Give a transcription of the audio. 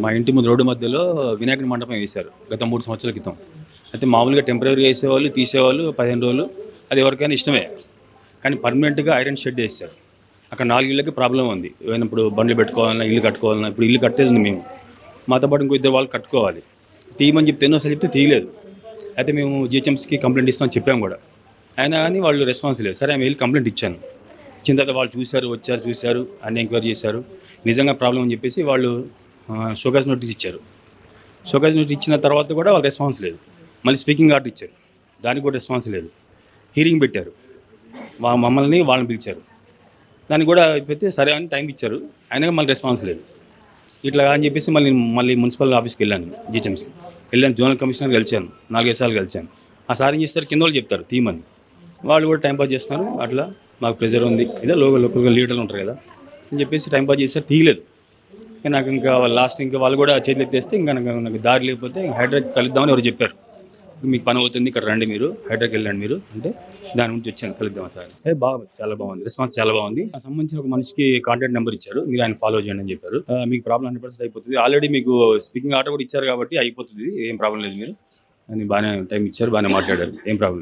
మా ఇంటి ముందు రోడ్డు మధ్యలో వినాయకుడి మండపం వేశారు గత 3 సంవత్సరాల క్రితం. అయితే మామూలుగా టెంపరరీగా వేసేవాళ్ళు, తీసేవాళ్ళు 15 రోజులు. అది ఎవరికైనా ఇష్టమే. కానీ పర్మనెంట్‌గా ఐరన్ షెడ్ ఏశారు. అక్కడ 4 ఇళ్ళకి ప్రాబ్లమ్ ఉంది. ఏమైనా ఇప్పుడు బండ్లు పెట్టుకోవాలన్నా, ఇల్లు కట్టుకోవాలన్నా, ఇప్పుడు ఇల్లు కట్టేసింది మేము. మాతో పాటు ఇంకో ఇద్దరు వాళ్ళు కట్టుకోవాలి. తీయమని చెప్తే ఎన్నోసార్లు చెప్తే తీయలేదు. అయితే మేము జీహెచ్ఎంసీకి కంప్లెయింట్ ఇస్తామని చెప్పాము కూడా. అయినా కానీ వాళ్ళు రెస్పాన్స్ లేదు. సరే ఆమె వెళ్ళి కంప్లెయింట్ ఇచ్చాను. ఇచ్చిన తర్వాత వాళ్ళు చూశారు, అన్ని ఎంక్వైరీ చేశారు. నిజంగా ప్రాబ్లం అని చెప్పేసి వాళ్ళు షోకాజ్ నోటీస్ ఇచ్చారు. షోకాజ్ నోటీస్ ఇచ్చిన తర్వాత కూడా వాళ్ళకి రెస్పాన్స్ లేదు. మళ్ళీ స్పీకింగ్ ఆర్డర్ ఇచ్చారు. దానికి కూడా రెస్పాన్స్ లేదు. హీరింగ్ పెట్టారు. మమ్మల్ని వాళ్ళని పిలిచారు. దానికి కూడా అయిపోతే సరే అని టైం ఇచ్చారు. అయినా మళ్ళీ రెస్పాన్స్ లేదు. ఇట్లా అని చెప్పేసి మళ్ళీ మున్సిపల్ ఆఫీస్కి వెళ్ళాను, జీహెచ్ఎంసీకి వెళ్ళాను. జోనల్ కమిషనర్ కలిశాను, 4-5 సార్లు కలిశాను. ఆ సార్ ఏం చేస్తారు, కింద వాళ్ళు చెప్తారు తీయమని. వాళ్ళు కూడా టైంపాస్ చేస్తున్నారు. అట్లా మాకు ప్రెజర్ ఉంది, ఇదే లోకల్గా లీడర్లు ఉంటారు కదా అని చెప్పేసి టైంపాస్ చేస్తారు. తీయలేదు. నాకు ఇంకా లాస్ట్ ఇంకా వాళ్ళు కూడా చేతులు ఎత్తేస్తే ఇంకా నాకు దారి లేకపోతే హైడ్రాకి కలుద్దామని ఎవరు చెప్పారు. మీకు పని అవుతుంది, ఇక్కడ రండి, మీరు హైడ్రాకి వెళ్ళండి మీరు అంటే దాని గురించి వచ్చాను, కలుద్దాం సార్. బాగుంది, చాలా బాగుంది, రెస్పాన్స్ చాలా బాగుంది. ఆ సంబంధించిన ఒక మనిషికి కాంటాక్ట్ నెంబర్ ఇచ్చారు, మీరు ఆయన ఫాలో చేయండి అని చెప్పారు. మీకు ప్రాబ్లం 100% అయిపోతుంది. ఆల్రెడీ మీకు స్పీకింగ్ ఆర్డర్ కూడా ఇచ్చారు కాబట్టి అయిపోతుంది, ఏం ప్రాబ్లం లేదు. మీరు అని బాగానే టైం ఇచ్చారు, బాగానే మాట్లాడారు, ఏం ప్రాబ్లం.